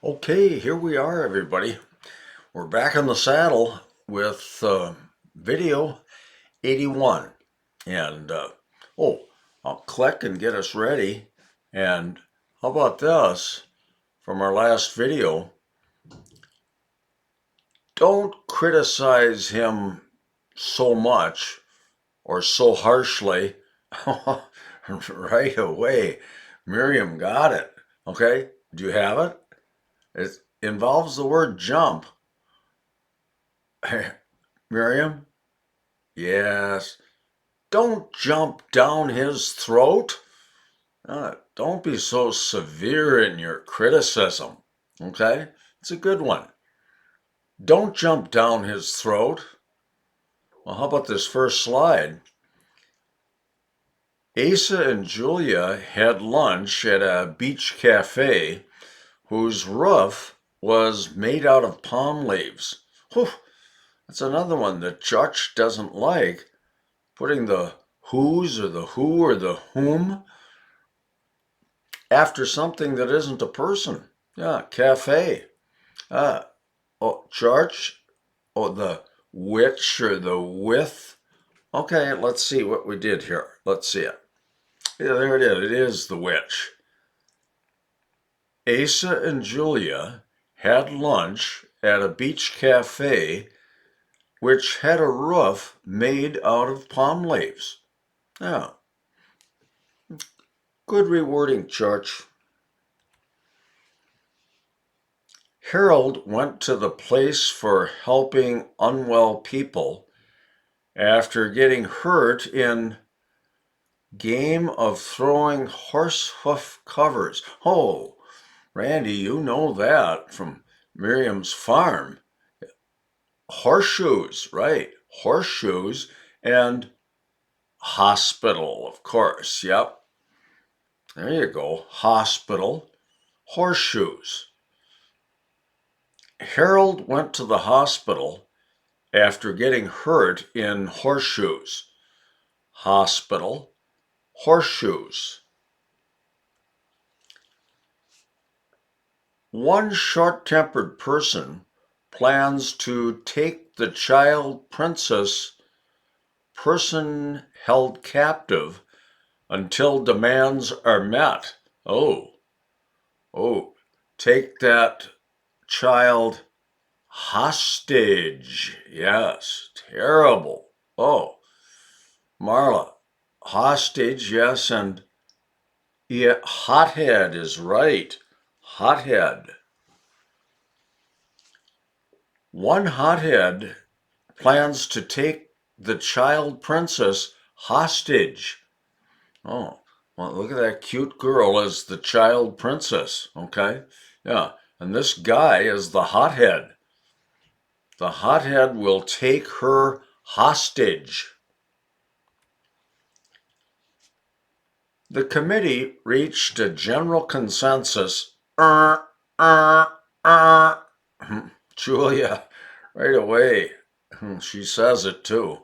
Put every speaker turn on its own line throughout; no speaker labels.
Okay, here we are, everybody. We're back in the saddle with video 81. And, oh, I'll click and get us ready. And how about this from our last video? Don't criticize him so much or so harshly right away. Miriam got it. Okay, do you have it? It involves the word jump. Miriam? Yes. Don't jump down his throat. Don't be so severe in your criticism. Okay? It's a good one. Don't jump down his throat. Well, how about this first slide? Asa and Julia had lunch at a beach cafe whose roof was made out of palm leaves. Whew, that's another one that Josh doesn't like. Putting the whose or the who or the whom after something that isn't a person. Yeah, cafe. Church or the which or the with. Okay, let's see what we did here. Let's see it. Yeah, there it is. It is the which. Asa and Julia had lunch at a beach cafe which had a roof made out of palm leaves. Yeah, good rewording, Church. Harold went to the place for helping unwell people after getting hurt in game of throwing horsehoof covers. Oh, Randy, you know that from Miriam's farm. Horseshoes, right? Horseshoes and hospital, of course. Yep. There you go. Hospital, horseshoes. Harold went to the hospital after getting hurt in horseshoes. Hospital, horseshoes. One short-tempered person plans to take the child princess person held captive until demands are met. Oh, take that child hostage. Yes, terrible. Oh, Marla, hostage, yes, and yeah, hothead is right. Hothead. One hothead plans to take the child princess hostage. Oh, well, look at that cute girl as the child princess. Okay, yeah, and this guy is the hothead. The hothead will take her hostage. The committee reached a general consensus. Julia, right away, she says it too.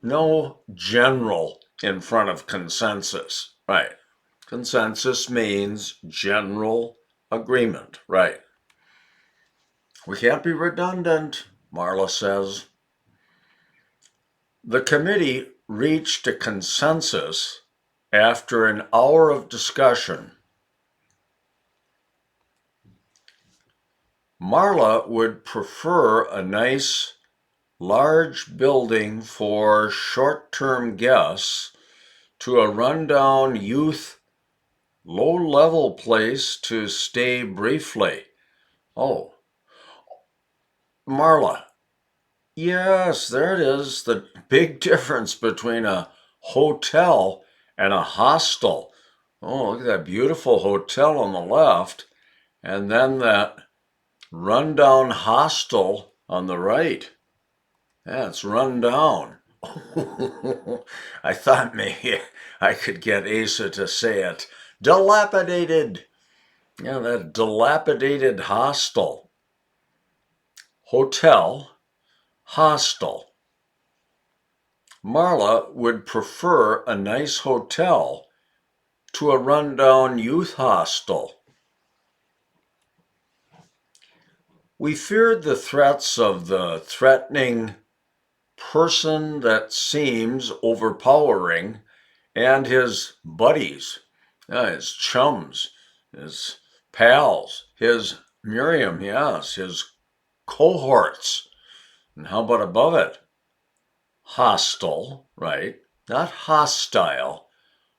No general in front of consensus. Right. Consensus means general agreement. Right. We can't be redundant, Marla says. The committee reached a consensus after an hour of discussion. Marla would prefer a nice, large building for short-term guests to a rundown youth low-level place to stay briefly. Oh, Marla. Yes, there it is. The big difference between a hotel and a hostel. Oh, look at that beautiful hotel on the left, and then that rundown hostel on the right. Yeah, it's run down. I thought maybe I could get Asa to say it. Dilapidated. Yeah, that dilapidated hostel. Hotel, hostel. Marla would prefer a nice hotel to a rundown youth hostel. We feared the threats of the threatening person that seems overpowering and his buddies, his chums, his pals, his Miriam, yes, his cohorts. And how about above it? Hostile, right? Not hostile,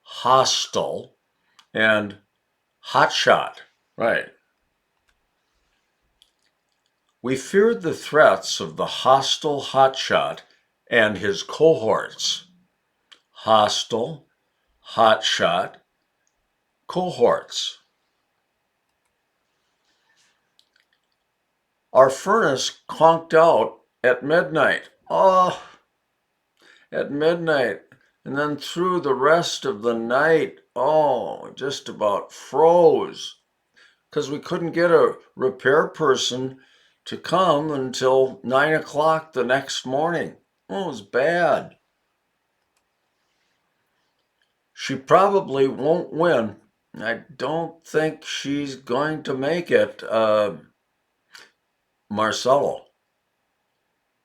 hostile, and hotshot, right? We feared the threats of the hostile hotshot and his cohorts. Hostile, hotshot, cohorts. Our furnace conked out at midnight. Oh, at midnight. And then through the rest of the night, oh, just about froze because we couldn't get a repair person to come until 9 o'clock the next morning. Oh, it was bad. She probably won't win. I don't think she's going to make it, Marcelo.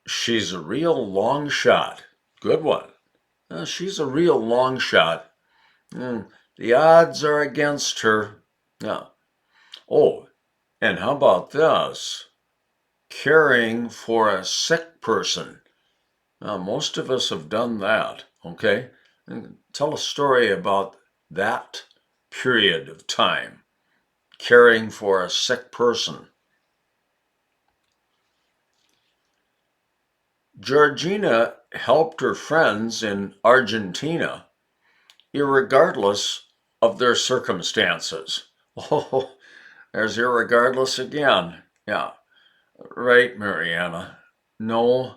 She's a real long shot. Good one. She's a real long shot. The odds are against her. Yeah. Oh, and how about this? Caring for a sick person. Most of us have done that, okay? And tell a story about that period of time, caring for a sick person. Georgina helped her friends in Argentina, irregardless of their circumstances. Oh, there's irregardless again. Yeah, right, Mariana. No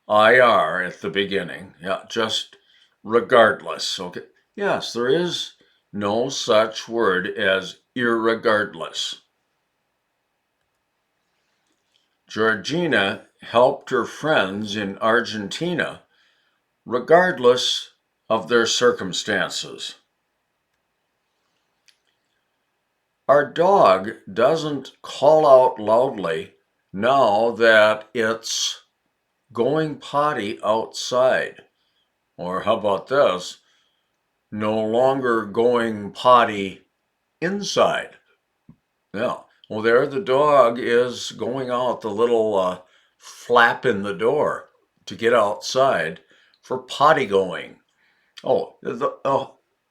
IR at the beginning. Yeah, just regardless. Okay. Yes, there is no such word as irregardless. Georgina helped her friends in Argentina regardless of their circumstances. Our dog doesn't call out loudly now that it's going potty outside. Or how about this? No longer going potty inside. Yeah. Well, there the dog is going out the little flap in the door to get outside for potty going.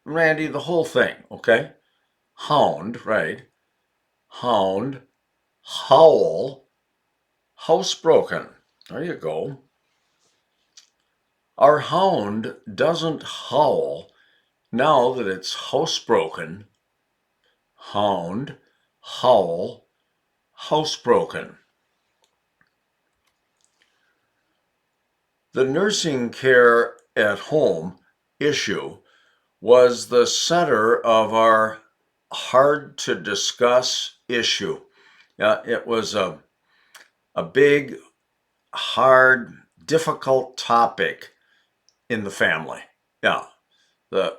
Randy, the whole thing, okay? Hound, right? Hound, howl, housebroken. There you go. Our hound doesn't howl now that it's housebroken. Hound, howl, housebroken. The nursing care at home issue was the center of our hard to discuss issue. It was a big, hard, difficult topic in the family. Yeah, the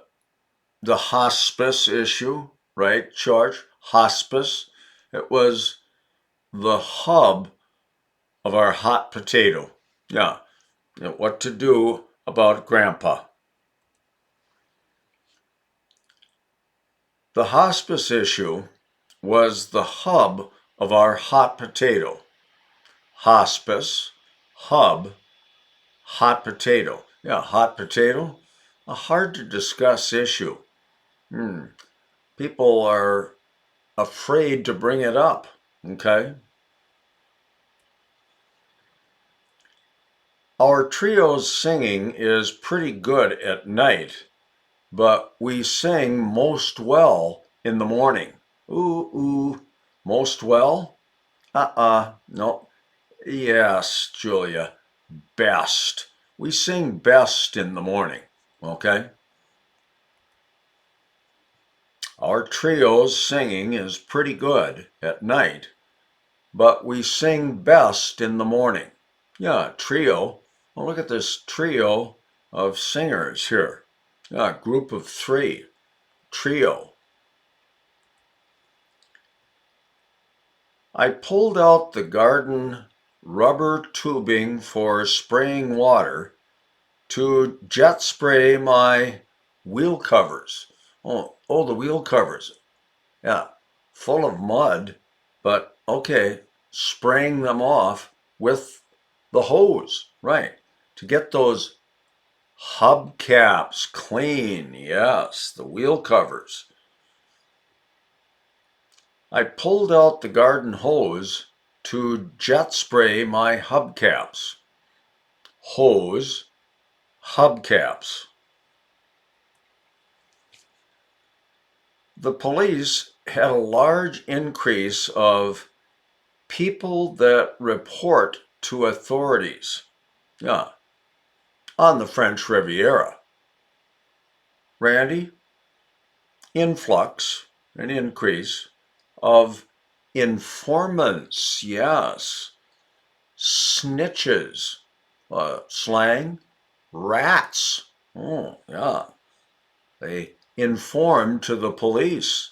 hospice issue, right, George? Hospice. It was the hub of our hot potato. Yeah, what to do about Grandpa. The hospice issue was the hub of our hot potato. Hospice, hub, hot potato. Yeah, hot potato, a hard to discuss issue. People are afraid to bring it up, okay? Our trio's singing is pretty good at night, but we sing most well in the morning. Ooh, ooh, most well? No. Yes, Julia, best. We sing best in the morning, okay? Our trio's singing is pretty good at night, but we sing best in the morning. Yeah, trio. Well, look at this trio of singers here. Yeah, group of three. Trio. I pulled out the garden rubber tubing for spraying water to jet spray my wheel covers. Oh, the wheel covers. Yeah, full of mud, but okay, spraying them off with the hose, right, to get those hubcaps clean. Yes, the wheel covers. I pulled out the garden hose to jet spray my hubcaps. Hose, hubcaps. The police had a large increase of people that report to authorities. Yeah, on the French Riviera. Randy, influx, an increase of informants, yes, snitches, slang, rats. Oh, yeah, they informed to the police.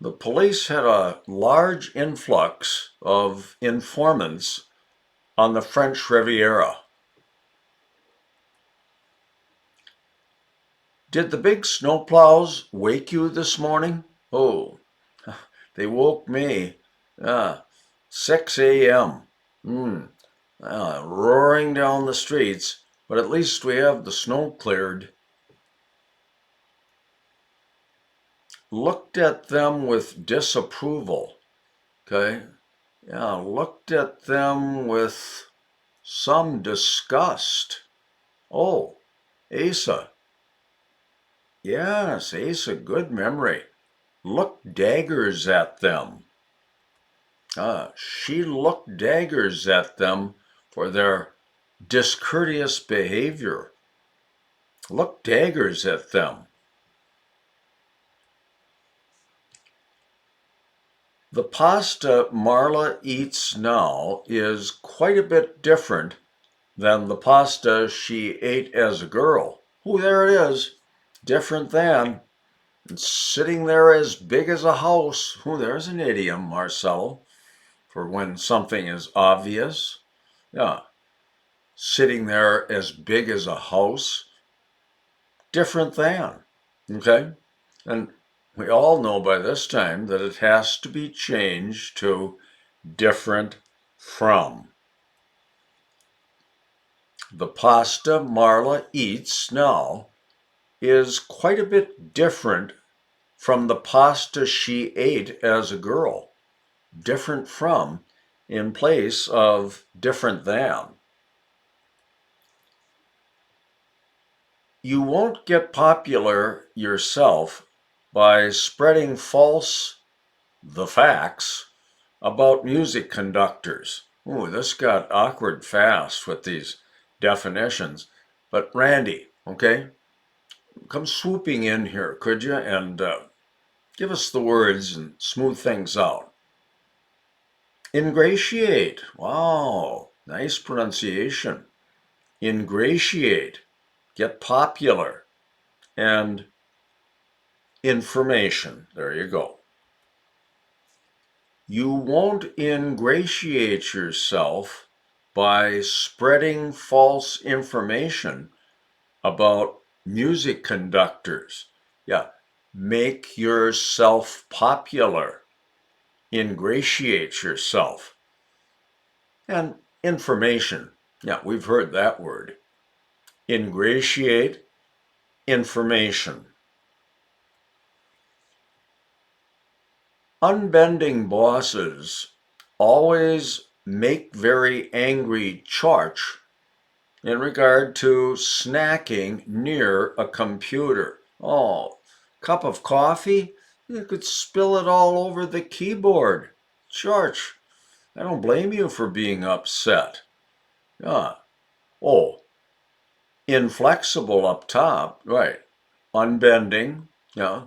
The police had a large influx of informants on the French Riviera. Did the big snowplows wake you this morning? Oh, they woke me. 6 a.m. Roaring down the streets, but at least we have the snow cleared. Looked at them with disapproval. Okay? Yeah, looked at them with some disgust. Oh, Asa. Yes, Asa, good memory. Looked daggers at them. She looked daggers at them for their discourteous behavior. Looked daggers at them. The pasta Marla eats now is quite a bit different than the pasta she ate as a girl. Oh, there it is. Different than. It's sitting there as big as a house. Oh, there's an idiom, Marcelo, for when something is obvious. Yeah, sitting there as big as a house. Different than. Okay? And we all know by this time that it has to be changed to different from. The pasta Marla eats now is quite a bit different from the pasta she ate as a girl. Different from in place of different than. You won't get popular yourself by spreading the facts about music conductors. Ooh, this got awkward fast with these definitions. But Randy, okay, come swooping in here, could you, and give us the words and smooth things out. Ingratiate. Wow, nice pronunciation. Ingratiate. Get popular. And information. There you go. You won't ingratiate yourself by spreading false information about music conductors. Yeah, make yourself popular. Ingratiate yourself. And information. Yeah, we've heard that word. Ingratiate, information. Unbending bosses always make very angry charge in regard to snacking near a computer. Oh, cup of coffee? You could spill it all over the keyboard. Charge. I don't blame you for being upset. Yeah. Oh, inflexible up top, right. Unbending, yeah.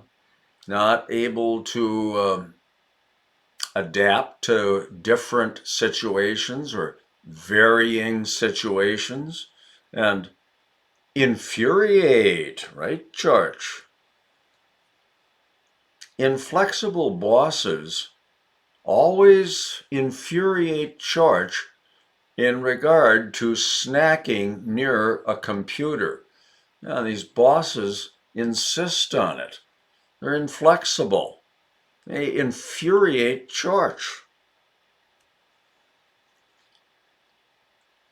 Not able to adapt to different situations or varying situations. And infuriate, right, Church? Inflexible bosses always infuriate George in regard to snacking near a computer. Now, these bosses insist on it. They're inflexible. They infuriate George.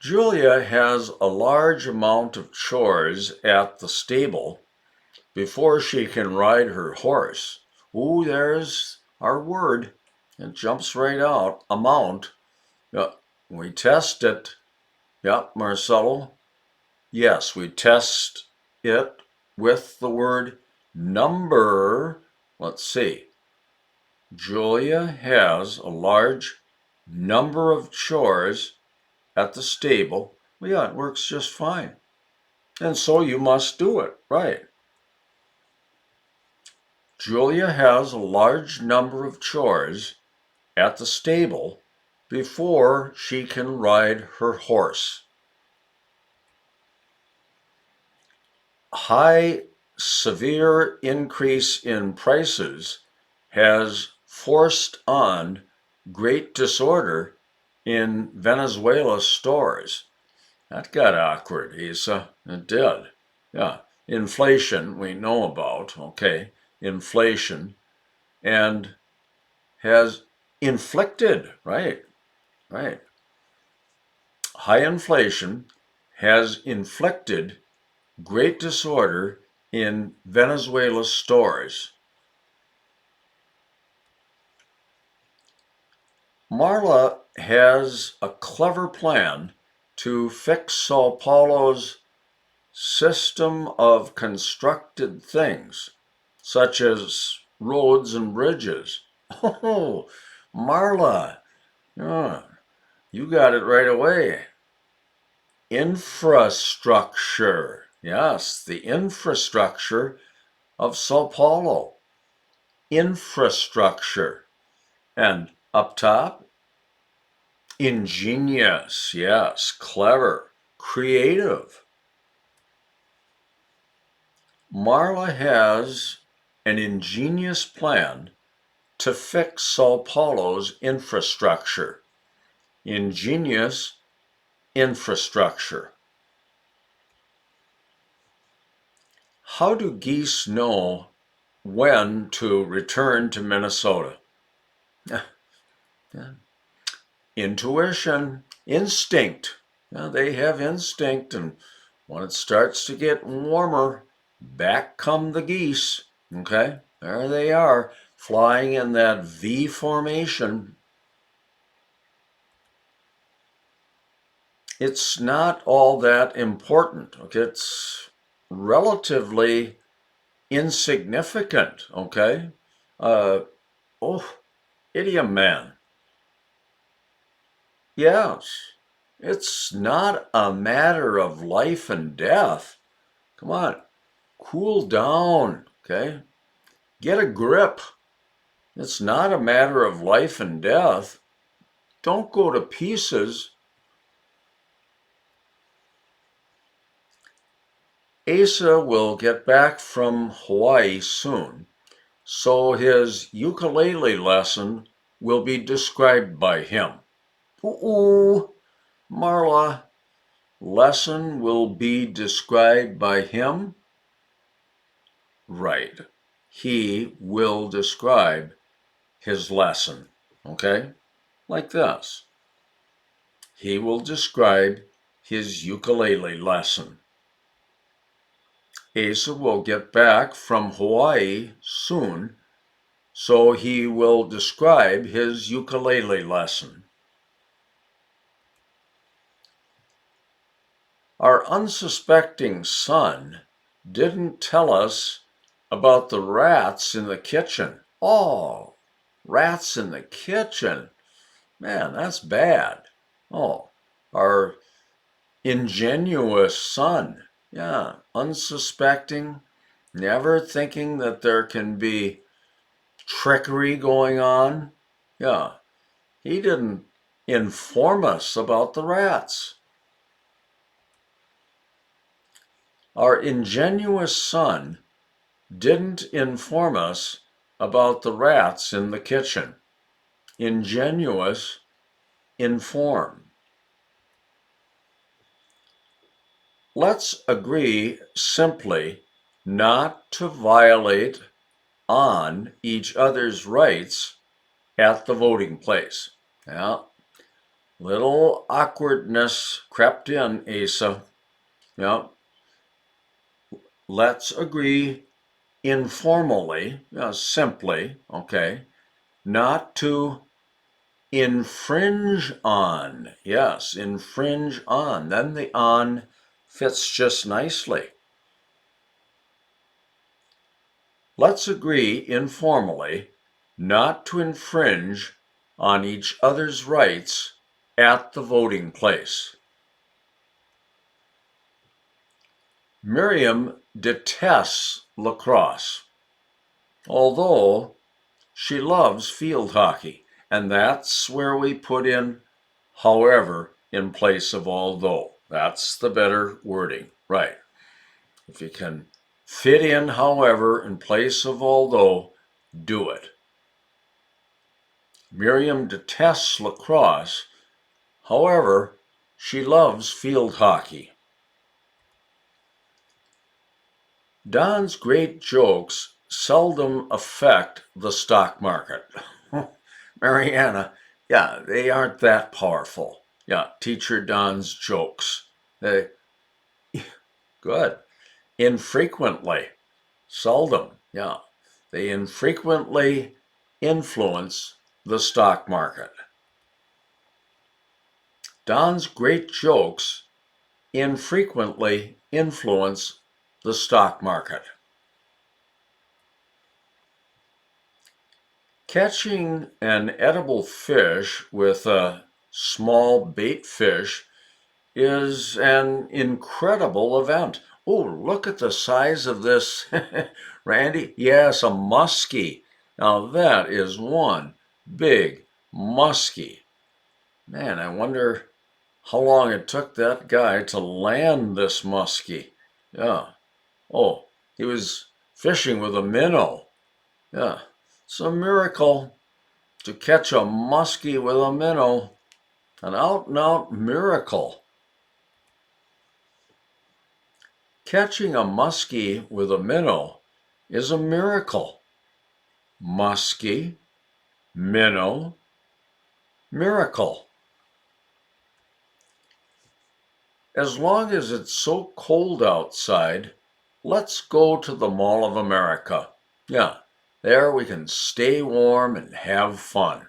Julia has a large amount of chores at the stable before she can ride her horse. Ooh, there's our word. It jumps right out. Amount. Yeah, we test it. Yep, Marcelo. Yes, we test it with the word number. Let's see. Julia has a large number of chores at the stable. Well, yeah, it works just fine. And so you must do it, right? Julia has a large number of chores at the stable before she can ride her horse. High, severe increase in prices has forced on great disorder in Venezuela stores. That got awkward, Isa. It did. Yeah. Inflation, we know about, okay? Inflation. And has inflicted, right? Right. High inflation has inflicted great disorder in Venezuela's stores. Marla has a clever plan to fix Sao Paulo's system of constructed things, such as roads and bridges. Oh, Marla, oh, you got it right away. Infrastructure. Yes, the infrastructure of Sao Paulo. Infrastructure. And up top, ingenious. Yes, clever, creative. Marla has an ingenious plan to fix Sao Paulo's infrastructure. Ingenious infrastructure. How do geese know when to return to Minnesota? Intuition, instinct. They have instinct, and when it starts to get warmer, back come the geese. Okay, there they are, flying in that V formation. It's not all that important. Okay, it's relatively insignificant. Okay, oh, idiom man. Yes, it's not a matter of life and death. Come on, cool down. Okay, get a grip. It's not a matter of life and death. Don't go to pieces. Asa will get back from Hawaii soon, so his ukulele lesson will be described by him. Ooh, Marla, lesson will be described by him? Right. He will describe his lesson. Okay? Like this. He will describe his ukulele lesson. Asa will get back from Hawaii soon, so he will describe his ukulele lesson. Our unsuspecting son didn't tell us about the rats in the kitchen. Oh, rats in the kitchen. Man, that's bad. Oh, our ingenuous son. Yeah, unsuspecting, never thinking that there can be trickery going on. Yeah, he didn't inform us about the rats. Our ingenuous son didn't inform us about the rats in the kitchen. ingenuous, inform. Let's agree simply not to violate on each other's rights at the voting place. Yeah, little awkwardness crept in, Asa. Yeah, let's agree informally, simply, okay, not to infringe on. Yes, infringe on. Then the on fits just nicely. Let's agree informally not to infringe on each other's rights at the voting place. Miriam detests lacrosse, although she loves field hockey, and that's where we put in however in place of although. That's the better wording, right? If you can fit in however in place of although, do it. Miriam detests lacrosse, however, she loves field hockey. Don's great jokes seldom affect the stock market. Mariana, yeah, they aren't that powerful. Yeah, Teacher Don's jokes. They, good. Infrequently, seldom, yeah. They infrequently influence the stock market. Don's great jokes infrequently influence the stock market. Catching an edible fish with a small bait fish is an incredible event. Oh, look at the size of this, Randy. Yes, a muskie. Now that is one big muskie. Man, I wonder how long it took that guy to land this muskie. Yeah. Oh, he was fishing with a minnow. Yeah. It's a miracle to catch a muskie with a minnow. An out and out miracle. Catching a muskie with a minnow is a miracle. Muskie, minnow, miracle. As long as it's so cold outside, let's go to the Mall of America. Yeah, there we can stay warm and have fun.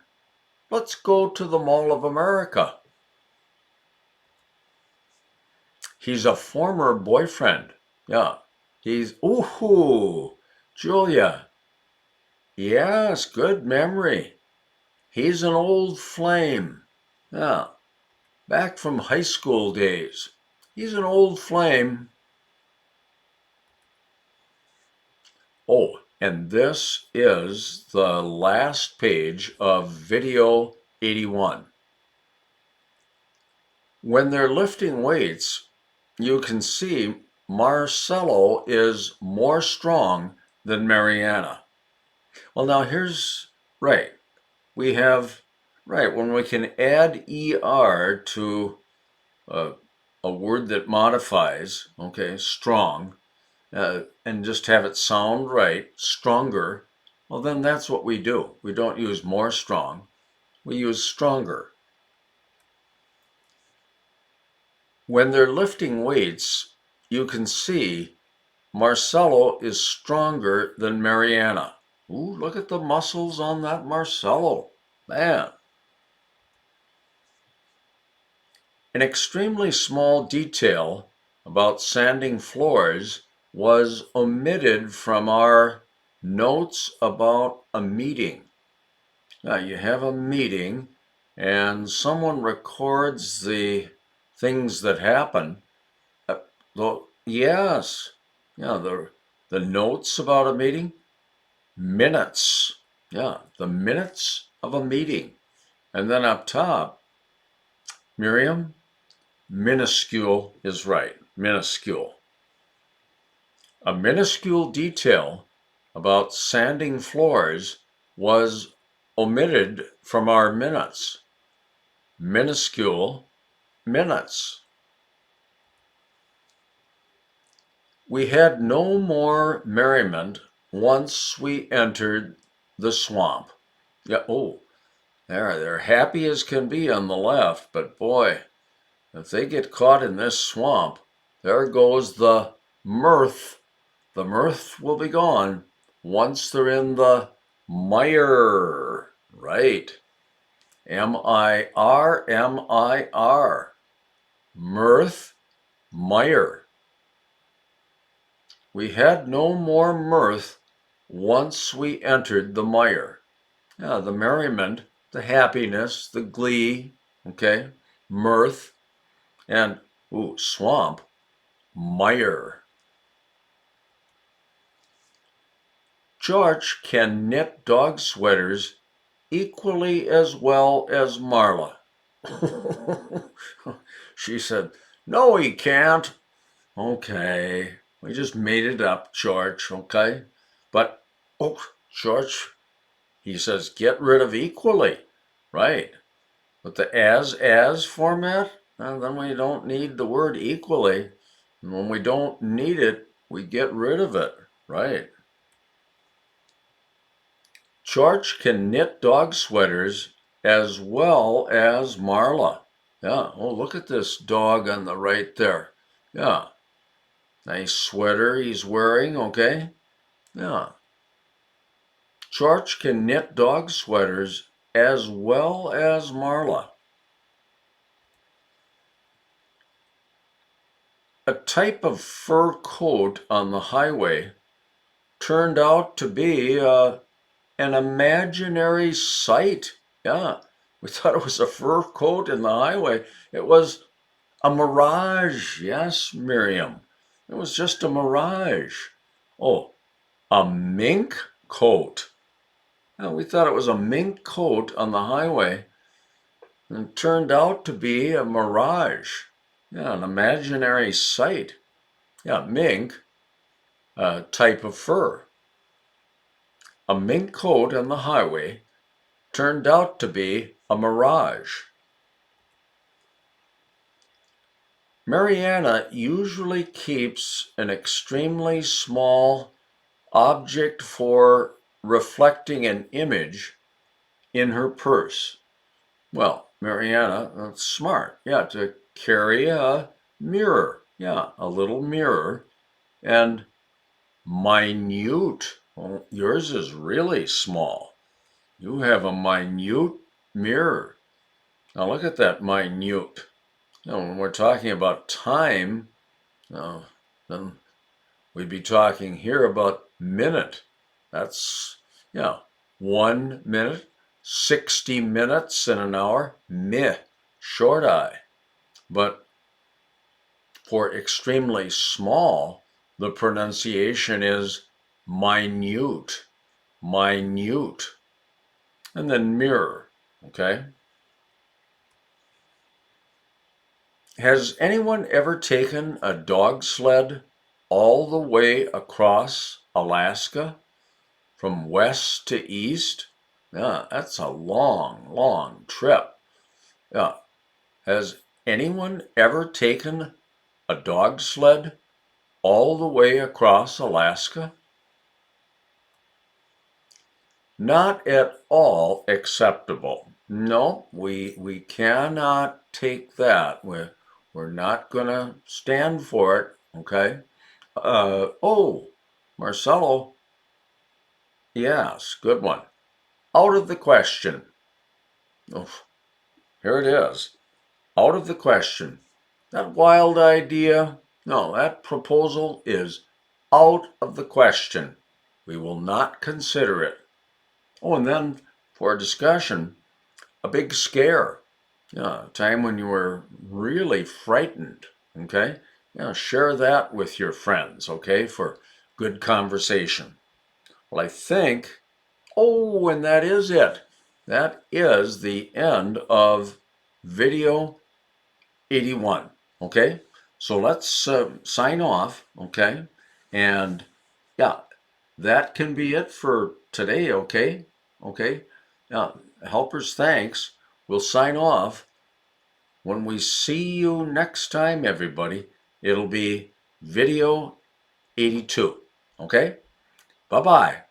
Let's go to the Mall of America. He's a former boyfriend. Yeah, ooh, Julia. Yes, good memory. He's an old flame. Yeah, back from high school days. He's an old flame. Oh, and this is the last page of video 81. When they're lifting weights, you can see Marcelo is more strong than Mariana. Well, now here's, right, we have, right, when we can add ER to a word that modifies, okay, strong, and just have it sound right, stronger, well, then that's what we do. We don't use more strong, we use stronger. When they're lifting weights, you can see Marcelo is stronger than Mariana. Ooh, look at the muscles on that Marcelo. Man. An extremely small detail about sanding floors was omitted from our notes about a meeting. Now, you have a meeting and someone records the things that happen. Yes, yeah, the notes about a meeting, minutes. Yeah, the minutes of a meeting. And then up top, Miriam, minuscule is right, minuscule. A minuscule detail about sanding floors was omitted from our minutes. Minuscule minutes. We had no more merriment once we entered the swamp. Yeah, oh, they're happy as can be on the left, but boy, if they get caught in this swamp, there goes the mirth. The mirth will be gone once they're in the mire. Right. M-I-R, M-I-R. Mirth, mire. We had no more mirth once we entered the mire. Yeah, the merriment, the happiness, the glee, okay, mirth, and, ooh, swamp, mire. George can knit dog sweaters equally as well as Marla. She said, no, he can't. Okay, we just made it up, George, okay? But, oh, George, he says, get rid of equally, right? But the as format, then we don't need the word equally. And when we don't need it, we get rid of it, right? George can knit dog sweaters as well as Marla. Yeah, oh, look at this dog on the right there. Yeah, nice sweater he's wearing, okay? Yeah. George can knit dog sweaters as well as Marla. A type of fur coat on the highway turned out to be an imaginary sight. Yeah, we thought it was a fur coat in the highway. It was a mirage. Yes, Miriam. It was just a mirage. Oh, a mink coat. Yeah, we thought it was a mink coat on the highway, and it turned out to be a mirage. Yeah, an imaginary sight. Yeah, mink, a type of fur. A mink coat on the highway turned out to be a mirage. Mariana usually keeps an extremely small object for reflecting an image in her purse. Well, Mariana, that's smart. Yeah, to carry a mirror. Yeah, a little mirror. And minute. Well, yours is really small. You have a minute mirror. Now look at that minute. When we're talking about time, then we'd be talking here about minute. That's, 1 minute, 60 minutes in an hour, meh, short eye. But for extremely small, the pronunciation is minute, minute. And then mirror, okay? Has anyone ever taken a dog sled all the way across Alaska from west to east? Yeah, that's a long, long trip. Yeah. Has anyone ever taken a dog sled all the way across Alaska? Not at all acceptable. No, we cannot take that. We're not going to stand for it, okay? Oh, Marcelo, yes, good one. Out of the question. Oh, here it is. Out of the question. That wild idea, no, that proposal is out of the question. We will not consider it. Oh, and then for discussion, a big scare. Yeah, a time when you were really frightened. Okay? Yeah, share that with your friends, okay, for good conversation. Well, I think, oh, and that is it. That is the end of video 81. Okay? So let's sign off, okay? And yeah, that can be it for today, okay? Okay? Now, helpers, thanks. We'll sign off. When we see you next time, everybody, it'll be video 82. Okay? Bye-bye.